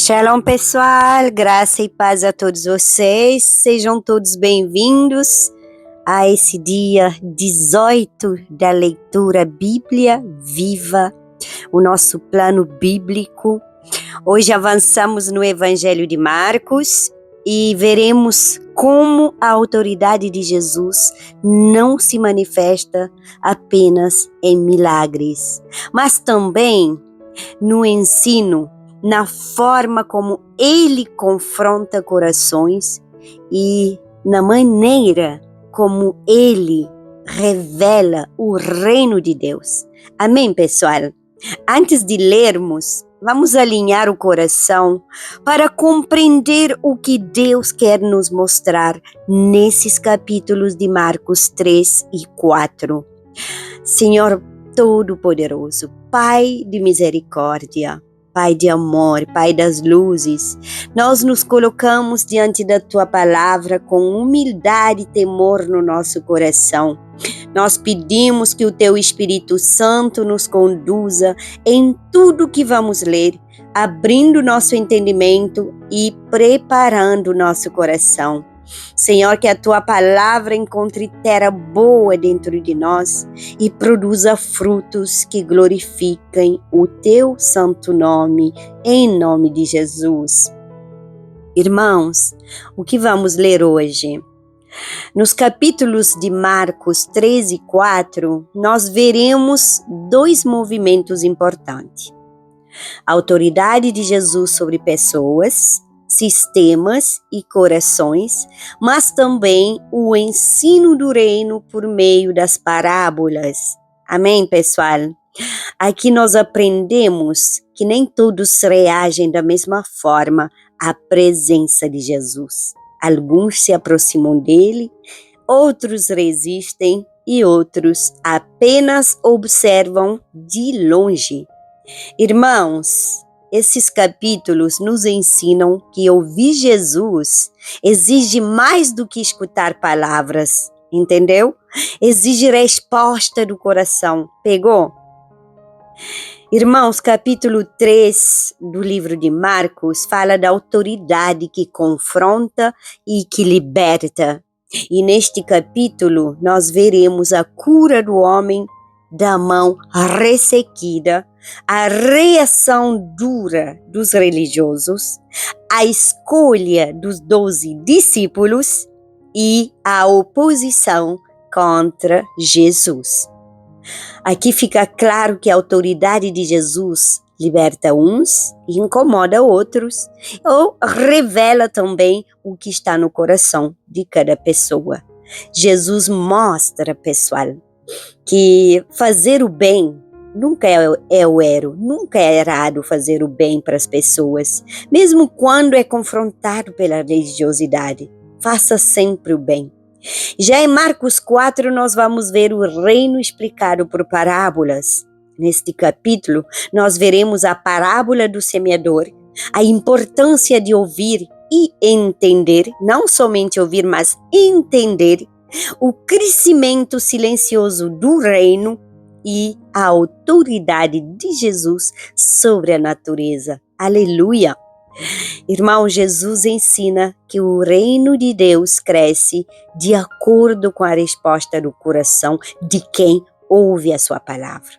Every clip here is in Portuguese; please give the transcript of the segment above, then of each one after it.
Shalom, pessoal, graça e paz a todos vocês, sejam todos bem-vindos a esse dia 18 da leitura Bíblia Viva, o nosso plano bíblico. Hoje avançamos no Evangelho de Marcos e veremos como a autoridade de Jesus não se manifesta apenas em milagres, mas também no ensino, na forma como ele confronta corações e na maneira como ele revela o reino de Deus. Amém, pessoal? Antes de lermos, vamos alinhar o coração para compreender o que Deus quer nos mostrar nesses capítulos de Marcos 3 e 4. Senhor Todo-Poderoso, Pai de misericórdia, Pai de amor, Pai das luzes, nós nos colocamos diante da Tua palavra com humildade e temor no nosso coração. Nós pedimos que o Teu Espírito Santo nos conduza em tudo que vamos ler, abrindo nosso entendimento e preparando nosso coração. Senhor, que a Tua palavra encontre terra boa dentro de nós e produza frutos que glorifiquem o Teu santo nome, em nome de Jesus. Irmãos, o que vamos ler hoje? Nos capítulos de Marcos 3 e 4, nós veremos dois movimentos importantes. A autoridade de Jesus sobre pessoas, sistemas e corações, mas também o ensino do reino por meio das parábolas. Amém, pessoal? Aqui nós aprendemos que nem todos reagem da mesma forma à presença de Jesus. Alguns se aproximam dele, outros resistem e outros apenas observam de longe. Irmãos, esses capítulos nos ensinam que ouvir Jesus exige mais do que escutar palavras, entendeu? Exige resposta do coração. Pegou? Irmãos, capítulo 3 do livro de Marcos fala da autoridade que confronta e que liberta. E neste capítulo nós veremos a cura do homem da mão ressequida, a reação dura dos religiosos, a escolha dos 12 discípulos e a oposição contra Jesus. Aqui fica claro que a autoridade de Jesus liberta uns e incomoda outros, ou revela também o que está no coração de cada pessoa. Jesus mostra, pessoal, que fazer o bem nunca é o erro, nunca é errado fazer o bem para as pessoas, mesmo quando é confrontado pela religiosidade. Faça sempre o bem. Já em Marcos 4 nós vamos ver o reino explicado por parábolas. Neste capítulo nós veremos a parábola do semeador, a importância de ouvir e entender, não somente ouvir, mas entender, o crescimento silencioso do reino e a autoridade de Jesus sobre a natureza. Aleluia! Irmão, Jesus ensina que o reino de Deus cresce de acordo com a resposta do coração de quem ouve a sua palavra.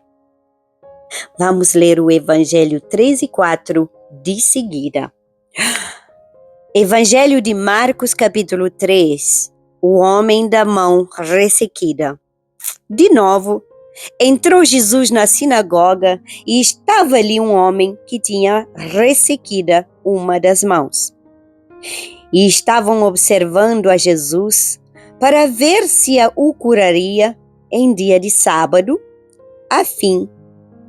Vamos ler o Evangelho 3 e 4 de seguida. Evangelho de Marcos, capítulo 3. O homem da mão ressequida. De novo, entrou Jesus na sinagoga e estava ali um homem que tinha ressequida uma das mãos. E estavam observando a Jesus para ver se o curaria em dia de sábado, a fim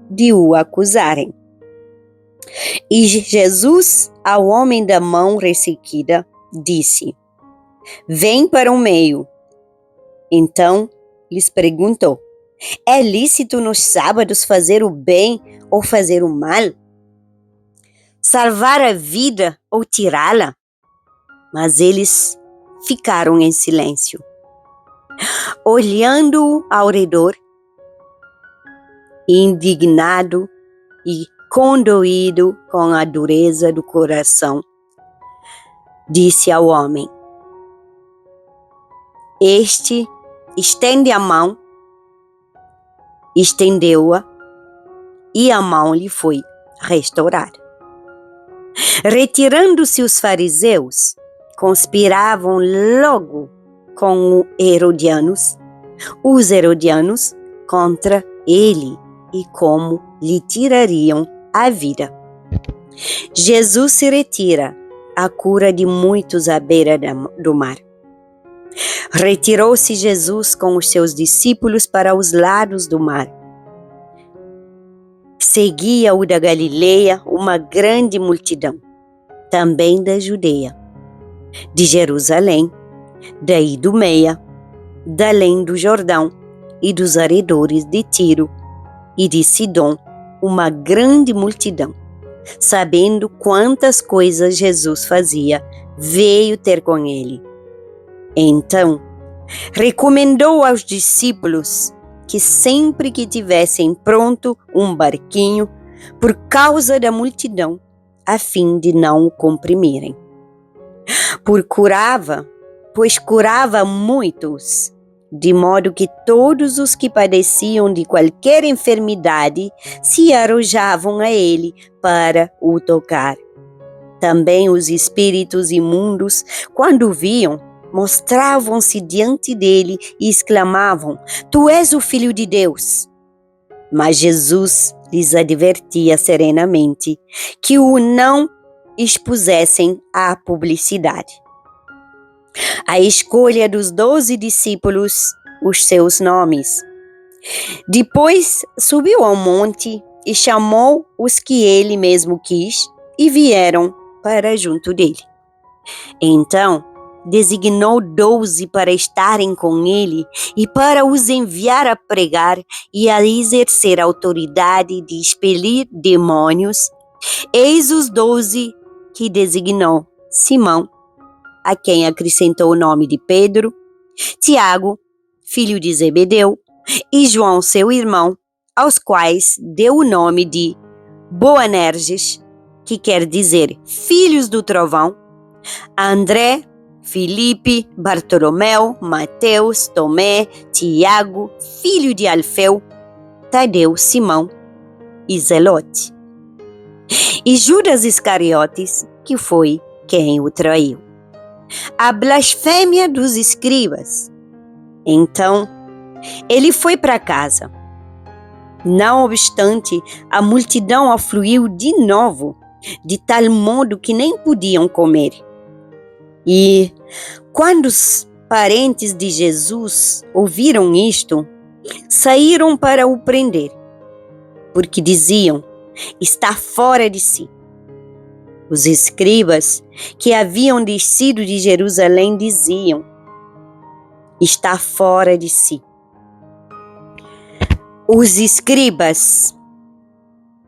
de o acusarem. E Jesus, ao homem da mão ressequida, disse: "Vem para o meio." Então lhes perguntou: "É lícito nos sábados fazer o bem ou fazer o mal? Salvar a vida ou tirá-la?" Mas eles ficaram em silêncio, olhando-o ao redor, indignado e condoído com a dureza do coração, disse ao homem: Este estende a mão, estendeu-a, e a mão lhe foi restaurada. Retirando-se os fariseus, conspiravam logo com os herodianos contra ele e como lhe tirariam a vida. Jesus se retira à cura de muitos à beira do mar. Retirou-se Jesus com os seus discípulos para os lados do mar. Seguia-o da Galileia uma grande multidão, também da Judeia, de Jerusalém, da Idumeia, da além do Jordão e dos arredores de Tiro e de Sidom, uma grande multidão, sabendo quantas coisas Jesus fazia, veio ter com ele. Então, recomendou aos discípulos que sempre que tivessem pronto um barquinho, por causa da multidão, a fim de não o comprimirem. Pois curava muitos, de modo que todos os que padeciam de qualquer enfermidade se arrojavam a ele para o tocar. Também os espíritos imundos, quando o viam, mostravam-se diante dele e exclamavam: Tu és o Filho de Deus. Mas Jesus lhes advertia serenamente que o não expusessem à publicidade. A escolha dos 12 discípulos, os seus nomes. Depois subiu ao monte e chamou os que ele mesmo quis e vieram para junto dele. Então, designou 12 para estarem com ele e para os enviar a pregar e a exercer a autoridade de expelir demônios. Eis os 12 que designou: Simão, a quem acrescentou o nome de Pedro, Tiago, filho de Zebedeu, e João, seu irmão, aos quais deu o nome de Boanerges, que quer dizer filhos do trovão, André, Filipe, Bartolomeu, Mateus, Tomé, Tiago, filho de Alfeu, Tadeu, Simão e Zelote, e Judas Iscariotes, que foi quem o traiu. A blasfêmia dos escribas. Então, ele foi para casa. Não obstante, a multidão afluiu de novo, de tal modo que nem podiam comer. E, quando os parentes de Jesus ouviram isto, saíram para o prender, porque diziam: está fora de si. Os escribas que haviam descido de Jerusalém diziam: está fora de si. Os escribas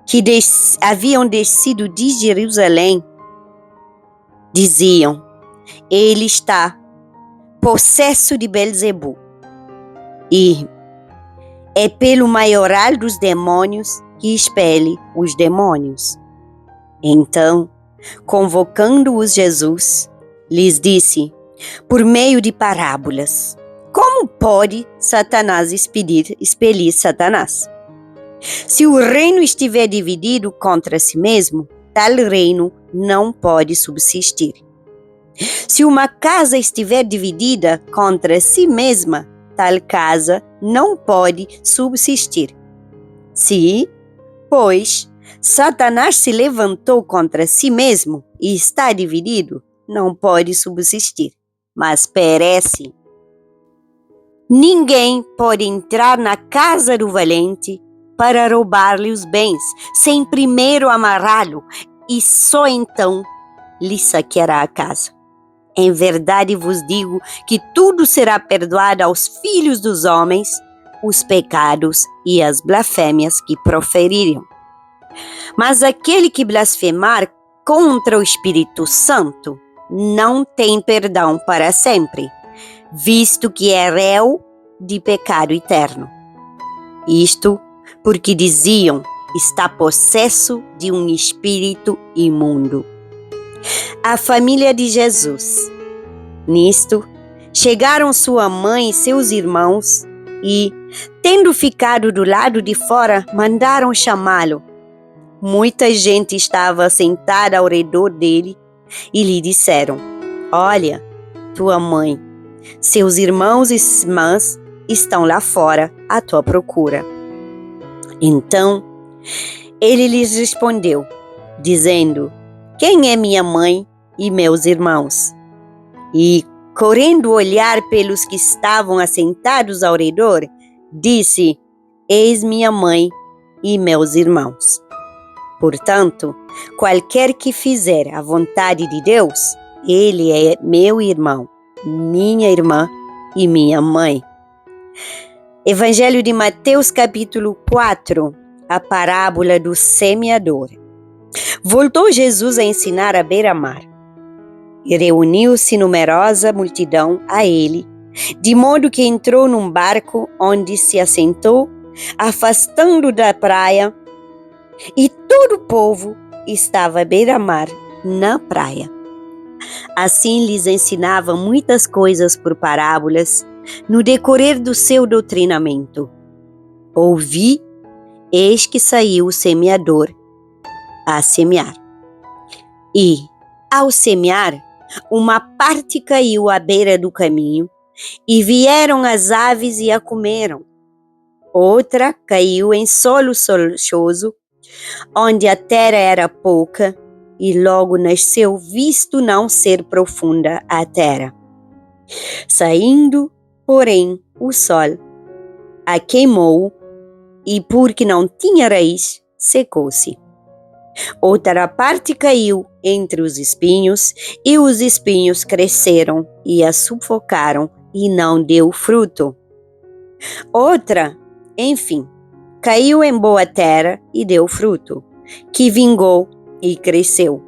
que haviam descido de Jerusalém diziam: ele está possesso de Belzebu, e é pelo maioral dos demônios que expele os demônios. Então, convocando-os Jesus, lhes disse, por meio de parábolas: como pode Satanás expelir Satanás? Se o reino estiver dividido contra si mesmo, tal reino não pode subsistir. Se uma casa estiver dividida contra si mesma, tal casa não pode subsistir. Se, pois, Satanás se levantou contra si mesmo e está dividido, não pode subsistir, mas perece. Ninguém pode entrar na casa do valente para roubar-lhe os bens, sem primeiro amarrá-lo, e só então lhe saqueará a casa. Em verdade vos digo que tudo será perdoado aos filhos dos homens, os pecados e as blasfêmias que proferiram. Mas aquele que blasfemar contra o Espírito Santo não tem perdão para sempre, visto que é réu de pecado eterno. Isto porque diziam: está possesso de um espírito imundo. A família de Jesus. Nisto, chegaram sua mãe e seus irmãos e, tendo ficado do lado de fora, mandaram chamá-lo. Muita gente estava sentada ao redor dele e lhe disseram: Olha, tua mãe, seus irmãos e irmãs estão lá fora à tua procura. Então, ele lhes respondeu, dizendo: Quem é minha mãe e meus irmãos? E, correndo olhar pelos que estavam assentados ao redor, disse: Eis minha mãe e meus irmãos. Portanto, qualquer que fizer a vontade de Deus, ele é meu irmão, minha irmã e minha mãe. Evangelho de Mateus, capítulo 4, a parábola do semeador. Voltou Jesus a ensinar à beira-mar. E reuniu-se numerosa multidão a ele, de modo que entrou num barco onde se assentou, afastando da praia, e todo o povo estava à beira-mar, na praia. Assim lhes ensinava muitas coisas por parábolas, no decorrer do seu doutrinamento. Ouvi, eis que saiu o semeador a semear. E, ao semear, uma parte caiu à beira do caminho, e vieram as aves e a comeram. Outra caiu em solo rochoso, onde a terra era pouca, e logo nasceu, visto não ser profunda a terra. Saindo, porém, o sol a queimou, e porque não tinha raiz, secou-se. Outra parte caiu entre os espinhos, e os espinhos cresceram e a sufocaram, e não deu fruto. Outra, enfim, caiu em boa terra e deu fruto, que vingou e cresceu,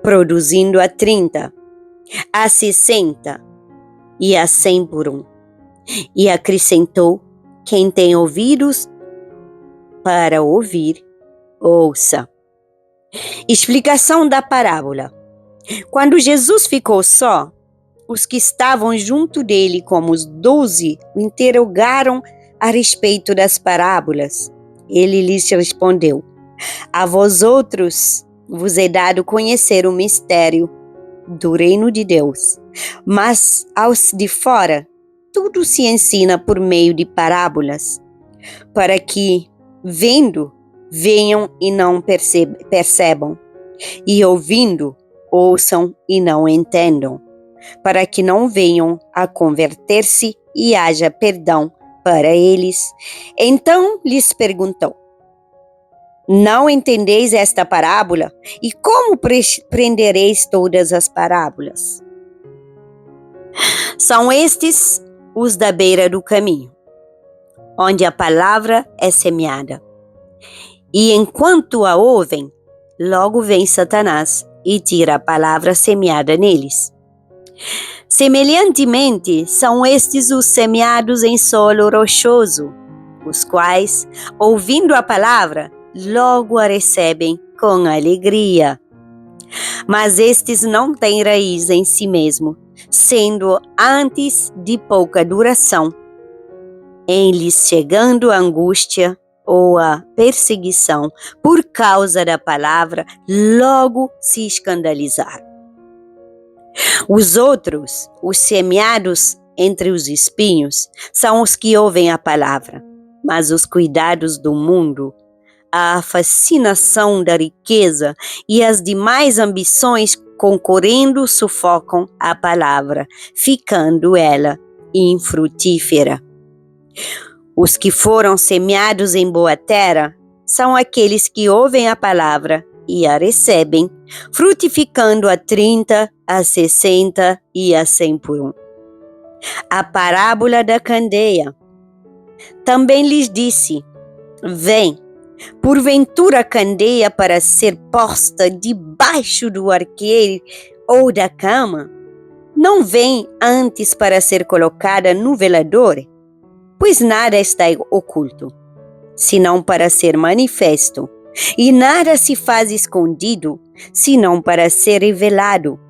produzindo a 30, a 60 e a 100 por um. E acrescentou: quem tem ouvidos para ouvir, ouça. Explicação da parábola. Quando Jesus ficou só, os que estavam junto dele, como os 12, o interrogaram a respeito das parábolas. Ele lhes respondeu: A vós outros vos é dado conhecer o mistério do reino de Deus, mas aos de fora tudo se ensina por meio de parábolas, para que, vendo, venham e não percebam, e ouvindo, ouçam e não entendam, para que não venham a converter-se e haja perdão para eles. Então lhes perguntou: Não entendeis esta parábola? E como prendereis todas as parábolas? São estes os da beira do caminho, onde a palavra é semeada. E enquanto a ouvem, logo vem Satanás e tira a palavra semeada neles. Semelhantemente, são estes os semeados em solo rochoso, os quais, ouvindo a palavra, logo a recebem com alegria. Mas estes não têm raiz em si mesmo, sendo antes de pouca duração, em lhes chegando a angústia ou a perseguição por causa da palavra, logo se escandalizar. Os outros, os semeados entre os espinhos, são os que ouvem a palavra, mas os cuidados do mundo, a fascinação da riqueza e as demais ambições concorrendo sufocam a palavra, ficando ela infrutífera. Os que foram semeados em boa terra são aqueles que ouvem a palavra e a recebem, frutificando a 30, a 60 e a 100 por um. A parábola da candeia. Também lhes disse: Vem, porventura a candeia para ser posta debaixo do arqueiro ou da cama, não vem antes para ser colocada no velador? Pois nada está oculto, senão para ser manifesto, E nada se faz escondido, senão para ser revelado.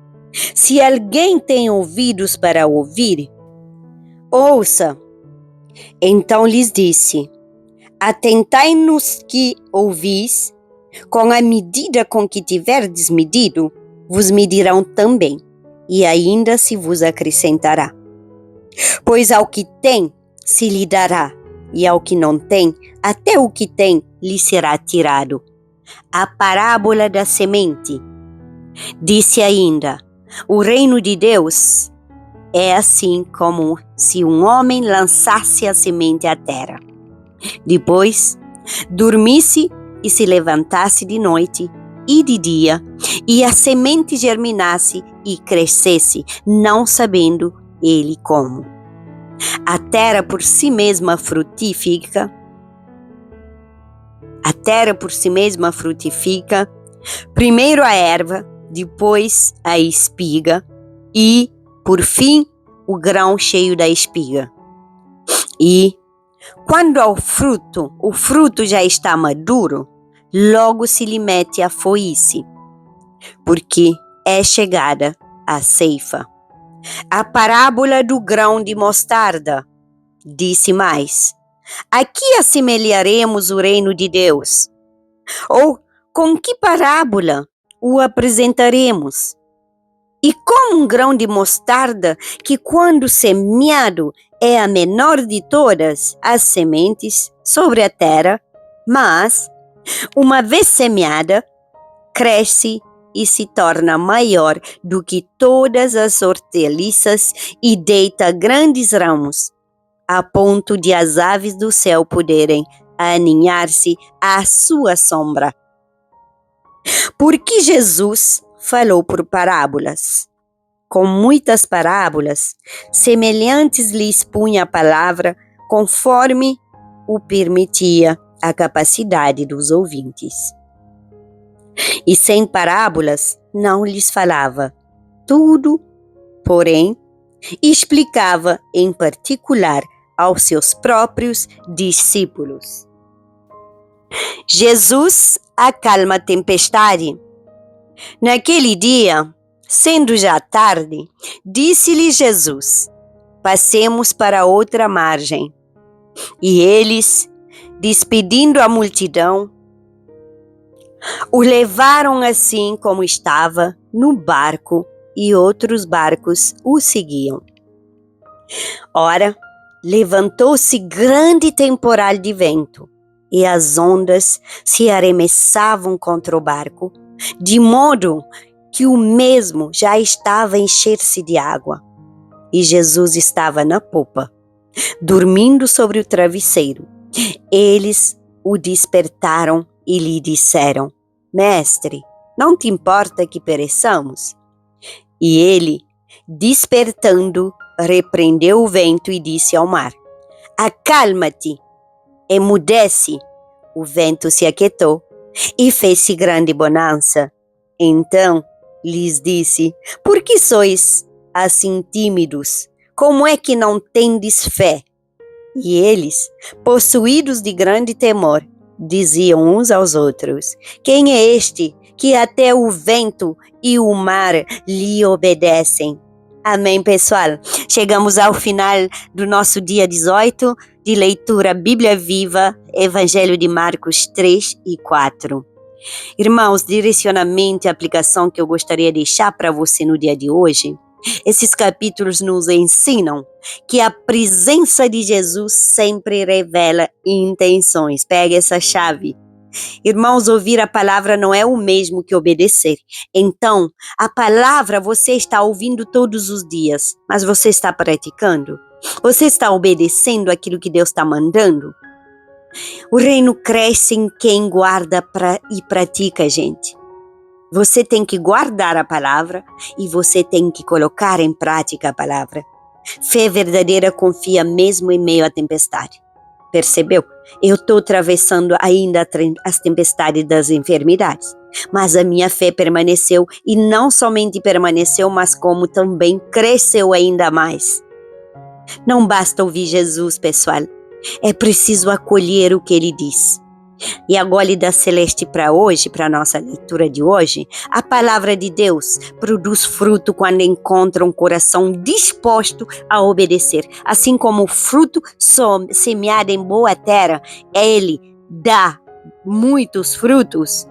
Se alguém tem ouvidos para ouvir, ouça. Então lhes disse: atentai nos que ouvis, com a medida com que tiverdes medido, vos medirão também, e ainda se vos acrescentará. Pois ao que tem, se lhe dará, e ao que não tem, até o que tem lhe será tirado. A parábola da semente. Disse ainda: o reino de Deus é assim como se um homem lançasse a semente à terra. Depois, dormisse e se levantasse de noite e de dia, e a semente germinasse e crescesse, não sabendo ele como. A terra por si mesma frutifica, primeiro a erva, depois a espiga e, por fim, o grão cheio da espiga. E, quando o fruto já está maduro, logo se lhe mete a foice, porque é chegada a ceifa. A parábola do grão de mostarda. Disse mais: aqui assemelharemos o reino de Deus. Ou com que parábola o apresentaremos? E como um grão de mostarda, que quando semeado é a menor de todas as sementes sobre a terra, mas, uma vez semeada, cresce e se torna maior do que todas as hortaliças e deita grandes ramos, a ponto de as aves do céu poderem aninhar-se à sua sombra. Porque Jesus falou por parábolas. Com muitas parábolas, semelhantes lhe expunha a palavra, conforme o permitia a capacidade dos ouvintes. E sem parábolas não lhes falava. Tudo, porém, explicava em particular aos seus próprios discípulos. Jesus acalma a tempestade. Naquele dia, sendo já tarde, disse-lhe Jesus: passemos para outra margem. E eles, despedindo a multidão, o levaram assim como estava no barco, e outros barcos o seguiam. Ora, levantou-se grande temporal de vento, e as ondas se arremessavam contra o barco, de modo que o mesmo já estava a encher-se de água. E Jesus estava na popa, dormindo sobre o travesseiro. Eles o despertaram e lhe disseram: Mestre, não te importa que pereçamos? E ele, despertando, repreendeu o vento e disse ao mar: acalma-te, emudece. O vento se aquietou e fez-se grande bonança. Então lhes disse: por que sois assim tímidos? Como é que não tendes fé? E eles, possuídos de grande temor, diziam uns aos outros: quem é este que até o vento e o mar lhe obedecem? Amém, pessoal? Chegamos ao final do nosso dia 18 de leitura Bíblia Viva, Evangelho de Marcos 3 e 4. Irmãos, direcionamento e aplicação que eu gostaria de deixar para você no dia de hoje. Esses capítulos nos ensinam que a presença de Jesus sempre revela intenções. Pegue essa chave. Irmãos, ouvir a palavra não é o mesmo que obedecer. Então, a palavra você está ouvindo todos os dias, mas você está praticando? Você está obedecendo aquilo que Deus está mandando? O reino cresce em quem guarda e pratica, gente. Você tem que guardar a palavra e você tem que colocar em prática a palavra. Fé verdadeira confia mesmo em meio à tempestade. Percebeu? Eu estou atravessando ainda as tempestades das enfermidades, mas a minha fé permaneceu, e não somente permaneceu, mas como também cresceu ainda mais. Não basta ouvir Jesus, pessoal. É preciso acolher o que ele diz. E a gólida celeste para hoje, para a nossa leitura de hoje, a palavra de Deus produz fruto quando encontra um coração disposto a obedecer. Assim como o fruto semeado em boa terra, ele dá muitos frutos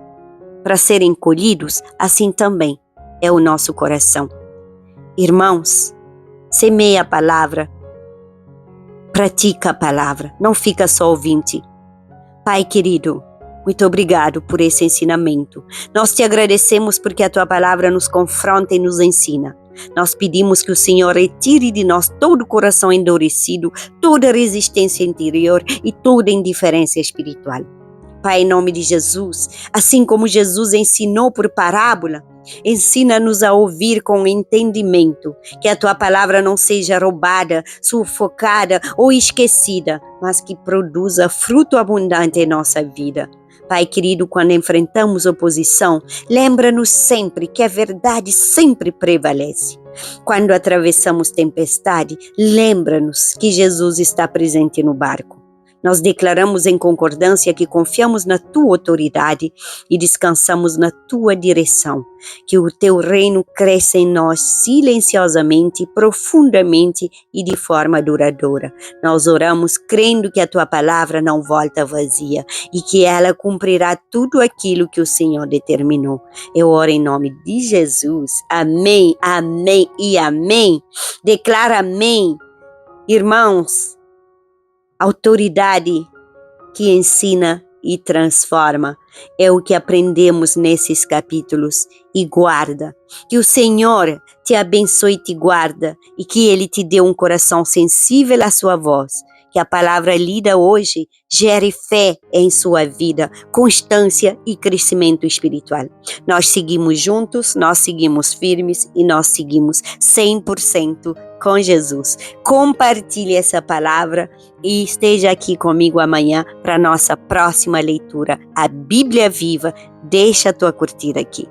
para serem colhidos, assim também é o nosso coração. Irmãos, semeia a palavra, pratica a palavra, não fica só ouvinte. Pai querido, muito obrigado por esse ensinamento. Nós te agradecemos porque a tua palavra nos confronta e nos ensina. Nós pedimos que o Senhor retire de nós todo o coração endurecido, toda resistência interior e toda indiferença espiritual. Pai, em nome de Jesus, assim como Jesus ensinou por parábola, ensina-nos a ouvir com entendimento, que a tua palavra não seja roubada, sufocada ou esquecida, mas que produza fruto abundante em nossa vida. Pai querido, quando enfrentamos oposição, lembra-nos sempre que a verdade sempre prevalece. Quando atravessamos tempestade, lembra-nos que Jesus está presente no barco. Nós declaramos em concordância que confiamos na tua autoridade e descansamos na tua direção. Que o teu reino cresça em nós silenciosamente, profundamente e de forma duradoura. Nós oramos crendo que a tua palavra não volta vazia e que ela cumprirá tudo aquilo que o Senhor determinou. Eu oro em nome de Jesus. Amém, amém e amém. Declara amém. Irmãos, autoridade que ensina e transforma é o que aprendemos nesses capítulos e guarda. Que o Senhor te abençoe e te guarda e que Ele te dê um coração sensível à sua voz. Que a palavra lida hoje gere fé em sua vida, constância e crescimento espiritual. Nós seguimos juntos, nós seguimos firmes e nós seguimos 100% com Jesus. Compartilhe essa palavra e esteja aqui comigo amanhã para a nossa próxima leitura. A Bíblia Viva, deixa a tua curtida aqui.